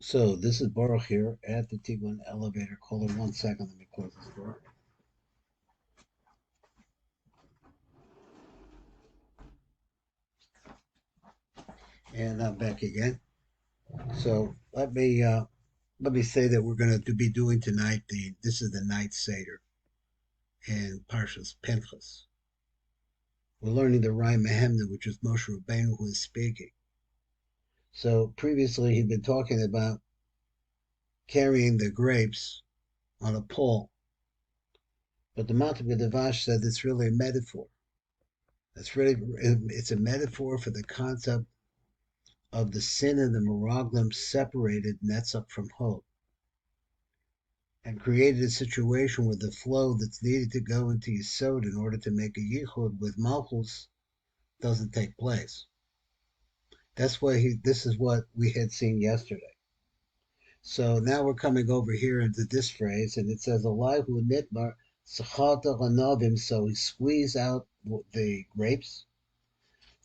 So this is Baruch here at the T1 elevator. Hold on 1 second. Let me close this door. And I'm back again. So let me say that we're going to be doing tonight. This is the night seder in Parshas Pinchas. We're learning the Rai Mehemna, which is Moshe Rabbeinu who is speaking. So previously he'd been talking about carrying the grapes on a pole, but the Malta Devash said it's really a metaphor. It's a metaphor for the concept of the sin and the Meraglim separated Netzach from Hod and created a situation where the flow that's needed to go into Yisod in order to make a Yichud with Malchus doesn't take place. That's why this is what we had seen yesterday. So now we're coming over here into this phrase, and it says, Elihu nitmar sachata anavim, so he squeezed out the grapes.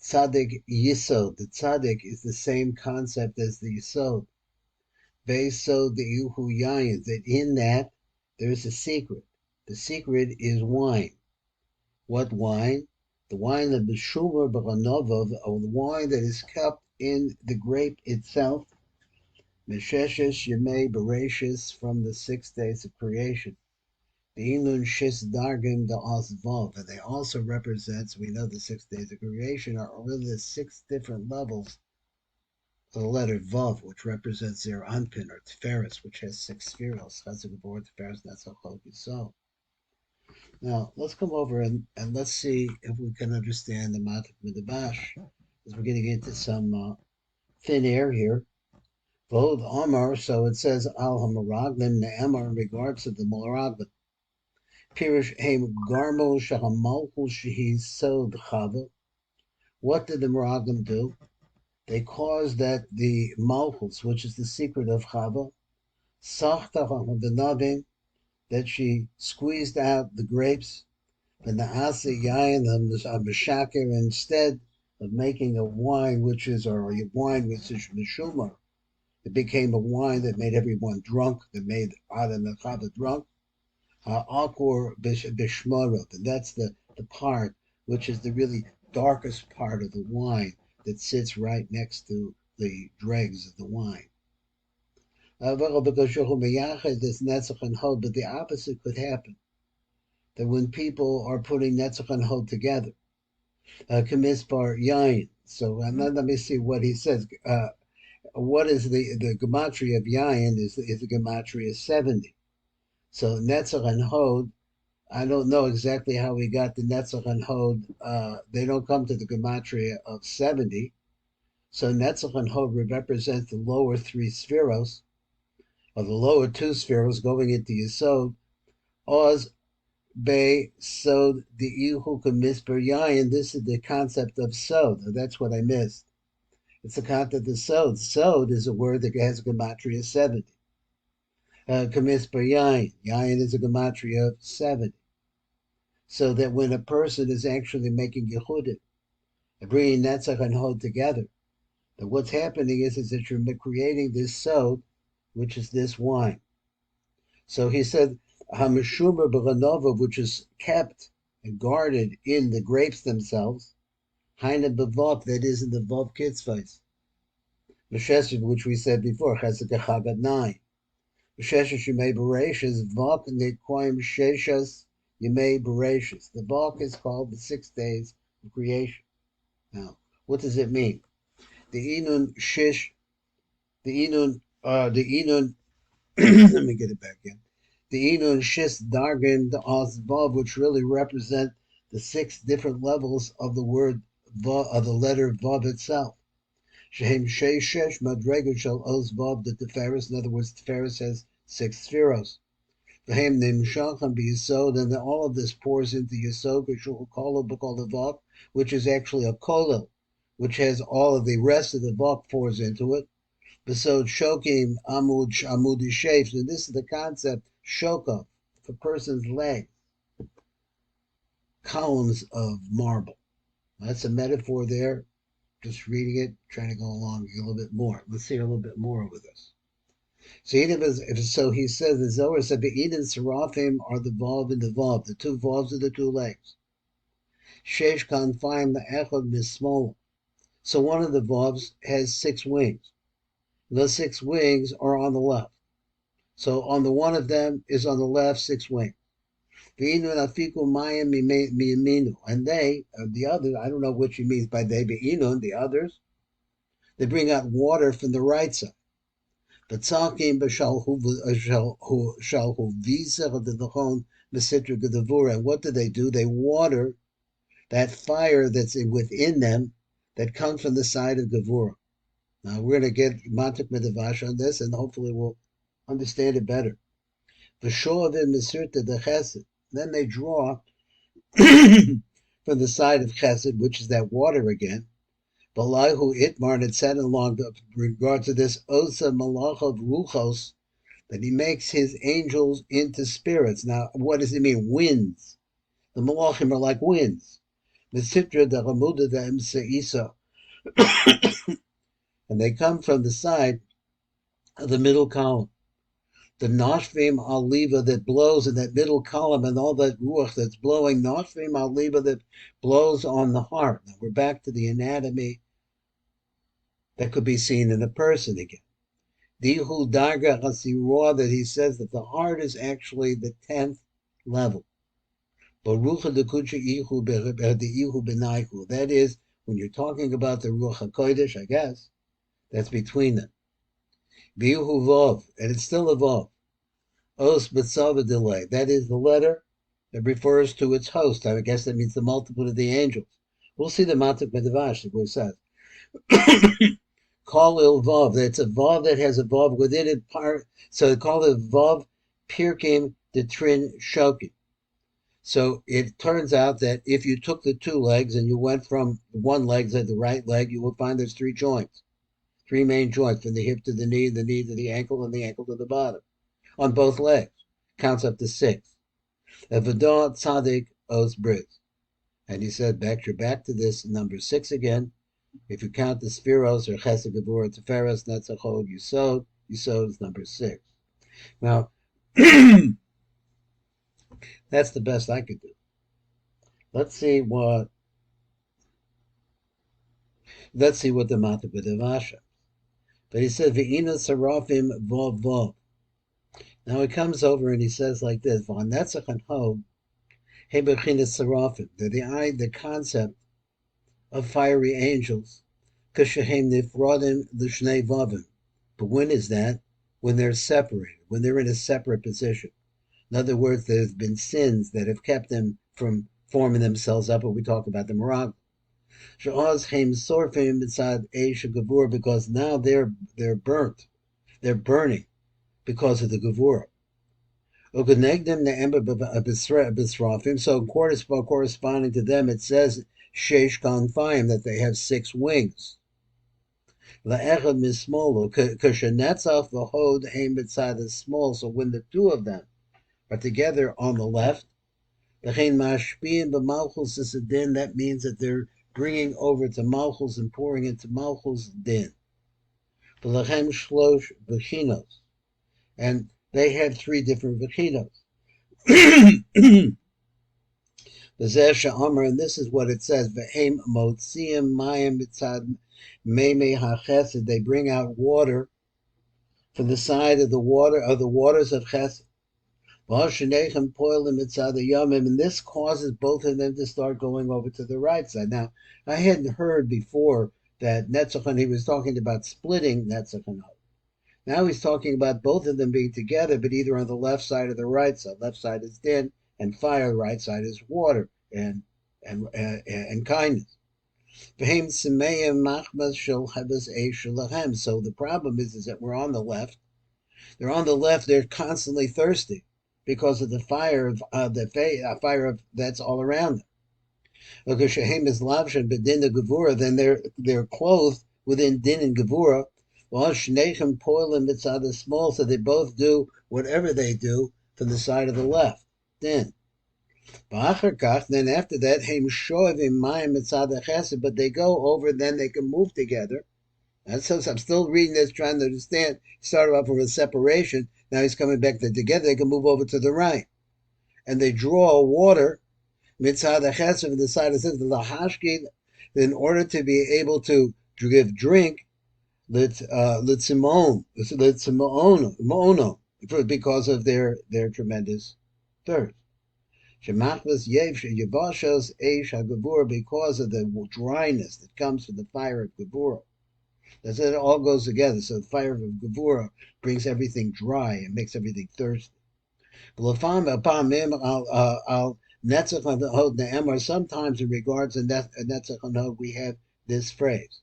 Tzaddik Yisod, the Tzaddik is the same concept as the Yisod. Beso the Yuhu Yayin, that in that there's a secret. The secret is wine. What wine? The wine of the Shumar B'Chanovov, or the wine that is kept in the grape itself. Mesheshes Yemei Bereshis, from the 6 days of creation. The Inun Shis Dargim the Osvov, and they also represents, we know the 6 days of creation are really the 6 different levels of the letter Vav, which represents their Anpin or Tiferes, which has 6 spheros. Chesed, Gevurah, Tiferes, Netzach, Hod, Yisod. Now, let's come over and let's see if we can understand the Matik Midrash, as we're getting into some thin air here. Vod Amar, so it says Al Hamaraglim Ne'emar in regards to the Maraglim. Pirish Heim Garmo Shahamalchul Shehi Sod Chava. What did the Maraglim do? They caused that the Malchus, which is the secret of Chava, Sachta Navim, that she squeezed out the grapes, the Naasa Yain, the Meshakir, instead of making a wine which is, or a wine which is Meshumar, it became a wine that made everyone drunk, that made Adam and Chava drunk. Akor Bishmarot, and that's the part which is the really darkest part of the wine that sits right next to the dregs of the wine. But the opposite could happen. That when people are putting Netzach and Hod together, Kamispar Yain. So let me see what he says. What is the gematria of Yain is the gematria 70. So Netzach and Hod, I don't know exactly how we got the Netzach and Hod. They don't come to the gematria of 70. So Netzach and Hod represent the lower 3 spheros, or the lower 2 spheros going into Yisod. Oz Be Sod the Ihu Misper Yayin. This is the concept of Sod. That's what I missed. It's the concept of Sod. Sod is a word that has a gematria 70. Kamisper Yayin. Yayin is a gematria of 70. So that when a person is actually making Yehudim and bringing Netzach and Hod together, that what's happening is that you're creating this Sod, which is this wine. So he said, Hamishumar B'Chanova, which is kept and guarded in the grapes themselves, Haina B'Vav, that is in the Vav Kitzvahs. Mesheshev, which we said before, Chesed Chagat 9. Mesheshev Yemei Bereshis, Vav Nekoim Sheshas Yemei Bereshis. The Vav is called the 6 days of creation. Now, what does it mean? The Inun Shish, the Inun, let me get it back in. The Inun Shis Dargin the Osvav, which really represent the 6 different levels of the word Vav, of the letter Vav itself. Shehem Shesh Madrega Shel Osvav, the Tiferes. In other words, Tiferes has 6 spheros. Shehem Nimshacham B'Yisod, and then all of this pours into Yisod, which is actually a kolel, which has all of the rest of the Vav pours into it. Besod Shokim Amudi Shapes, and this is the concept Shokov, a person's leg, columns of marble. That's a metaphor there. Just reading it, trying to go along a little bit more. Let's see a little bit more with this. So he says, the Zohar said, Be'in and Seraphim are the Vav and the Vav. The two Vavs are the two legs. Shesh Kanfayim the Echad Mismol. So one of the Vavs has 6 wings. The 6 wings are on the left. So on the one of them is on the left 6 wings. And they, the other, I don't know what she means by they, the others, they bring out water from the right side. And what do? They water that fire that's within them that comes from the side of Gevurah. Now we're going to get Matik Medavash on this, and hopefully we'll understand it better. The shore of Misirta the Chesed. Then they draw from the side of Chesed, which is that water again. Balahu Itmar, and it said along with regard to this Osa Malach of Ruchos, that he makes his angels into spirits. Now, what does it mean? Winds. The Malachim are like winds. Mesitra the Ramuda the Emseisa. And they come from the side of the middle column. The Noshvim Aliva that blows in that middle column, and all that Ruach that's blowing, Noshvim Aliva that blows on the heart. Now we're back to the anatomy that could be seen in a person again. Dihu Darga Hasirah, that he says that the heart is actually the 10th level. That is, when you're talking about the Ruach HaKodesh, I guess, that's between them. Bihu Vav, and it's still a Vav. Os B'tzava delay, that is the letter that refers to its host. I guess that means the multitude of the angels. We'll see the Matik Medavash, where it says. Call il Vav, it's a Vav that has a Vav within it, so they call it Vav Pirkim Detrin Shokin. So it turns out that if you took the 2 legs and you went from one leg to the right leg, you will find there's 3 joints, 3 main joints, from the hip to the knee to the ankle, and the ankle to the bottom, on both legs. Counts up to 6. Evadah Tzadik Os Bris. And he said, back to this number 6 again. If you count the Spheros or Chesed Gevurah Tiferes Netzachod Yisod is number 6. Now, that's the best I could do. Let's see what the Matak B'Devasha. But he says, Ve'ina Serafim Vav Vav. Now he comes over and he says like this, V'anetzach and Hod, He Bechinas Serafim. The concept of fiery angels, Kashahem Nifradim L'Shnei Vavim. But when is that? When they're separated, when they're in a separate position. In other words, there's been sins that have kept them from forming themselves up, when we talk about the Meraglim. Sha'az Chaim Sorfim B'tzad Eish Gevurah, because now they're burnt. They're burning because of the Gevurah. So corresponding to them, it says Sheish Kanfayim, that they have 6 wings. La'echad Mismolo, Kashanetzach V'hod Haim B'tzad is small. So when the 2 of them are together on the left, that means that they're bringing over to Malchus and pouring into Malchus din. And they have 3 different Vachinos. And this is what it says, they bring out water from the side of the waters of Chesed. And this causes both of them to start going over to the right side. Now, I hadn't heard before that Netzachon, he was talking about splitting Netzachon. Now he's talking about both of them being together, but either on the left side or the right side. Left side is din and fire, the right side is water and kindness. So the problem is that we're on the left. They're on the left. They're constantly thirsty because of the fire of that's all around them. Because Shehem is lavshan bedin the gevura, then they're clothed within din and gevura. Well, shnechem poilim mitzad the small, so they both do whatever they do from the side of the left. Then after that, heim shoivim mayim mitzad the chesed, but they go over. Then they can move together And so I'm still reading this, trying to understand. He started off with a separation. Now he's coming back together. They can move over to the right. And they draw water, mitzvah the chesed, from the side of the hashkin, in order to be able to give drink, litzimono, because of their tremendous thirst. Shemachmas yevashos eish hagavur, because of the dryness that comes from the fire of Gevurah. That's it. All goes together. So the fire of Gevurah brings everything dry and makes everything thirsty. Sometimes in regards to Netzach Hanod, we have this phrase: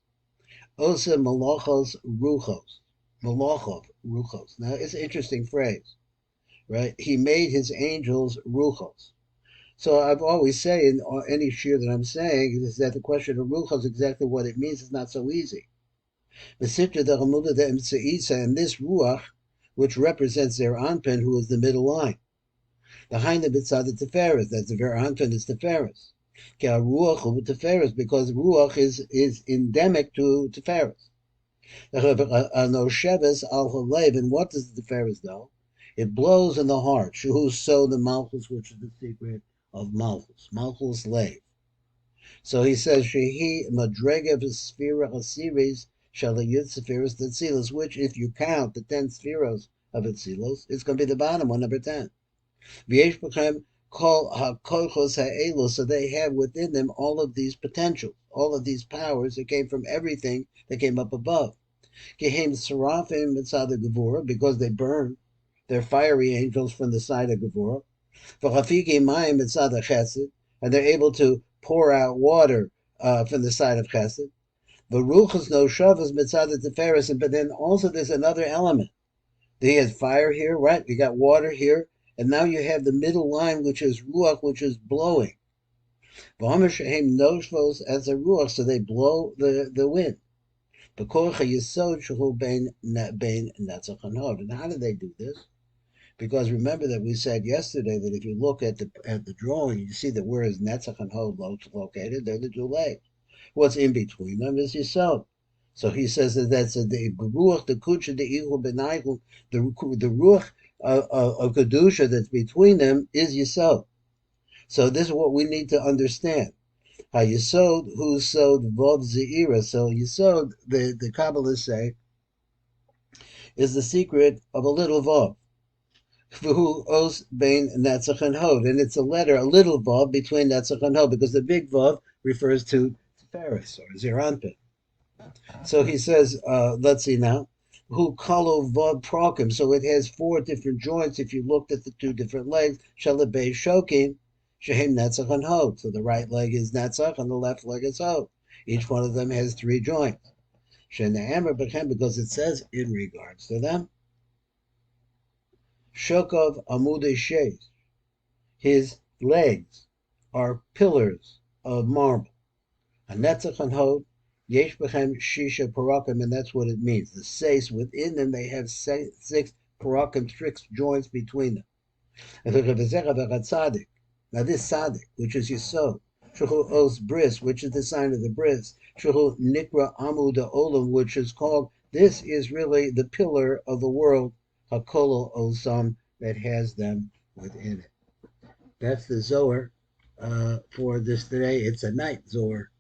Osa Malachos Ruchos. Malachov Ruchos. Now it's an interesting phrase, right? He made his angels Ruchos. So I've always say in any shir that I'm saying is that the question of Ruchos, exactly what it means, is not so easy. The Sitra the Hamuda the Imtsaisa, and this Ruach, which represents their Anpin, who is the middle line. The Haina Bitzad the Teferis, that's the very Anpin is Teferis. Ruach of Teferis, because Ruach is endemic to Teferis. No Shevis al Halev, and what does the Teferis know? It blows in the heart. Shuhu so the Malchus, which is the secret of Malchus. Malchus Lev. So he says, Shehi Madrega V'Sphira Asiris Shalayud Sephiros Tetzilos, which, if you count the 10 spheros of Etzilos, it's going to be the bottom one, number 10. V'yesh b'chem kol ha'kochos ha'elu, so they have within them all of these potentials, all of these powers that came from everything that came up above. Gehem Serafim mitzad Gevurah, because they burn. They're fiery angels from the side of Gevurah. V'chafiki mayim mitzad Chesed, and they're able to pour out water from the side of Chesed. V'ruchos no shavas mitzad Teferis, but then also there's another element. He has fire here, right? You got water here, and now you have the middle line, which is ruach, which is blowing. V'hameshehem noshvos as a ruach, so they blow the wind. B'korcha yisod shehu bein netzach hanod. And how do they do this? Because remember that we said yesterday that if you look at the drawing, you see that where is netzach and hod located? They're the two legs. What's in between them is yisod. So he says that that's the ruach, the kudsha, the ihu benayhu, the ruach of kedusha that's between them is yisod. So this is what we need to understand. Yisod, who sod vov zeira. So yisod, the Kabbalists say, is the secret of a little vov. V'hu os bein netzach and hod, and it's a letter, a little vav between netzach and hod, because the big vav refers to Tiferes or Zeranpin. So he says, let's see now, who kalo vav prokim. So it has 4 different joints. If you looked at the 2 different legs, shalabei shokim, shehem netzach and hod. So the right leg is netzach and the left leg is hod. Each one of them has 3 joints. Shene'emer bechem, because it says in regards to them, Shokov Amudei Sheis. His legs are pillars of marble. Hanetzach and Hod, Yesh Bechem Shisha Parakim, and that's what it means. The seis, within them, they have 6 parakim, 6 joints between them. And now this Sadik, which is Yisod, Shuhu Os Bris, which is the sign of the Bris, Shuhu Nikra Amud Olam, which is called, this is really the pillar of the world, Hakolo Osam, that has them within it. That's the Zohar for this today. It's a night Zohar.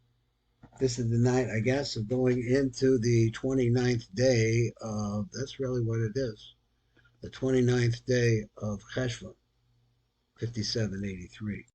This is the night, I guess, of going into the 29th day of, that's really what it is, the 29th day of cheshvon, 5783.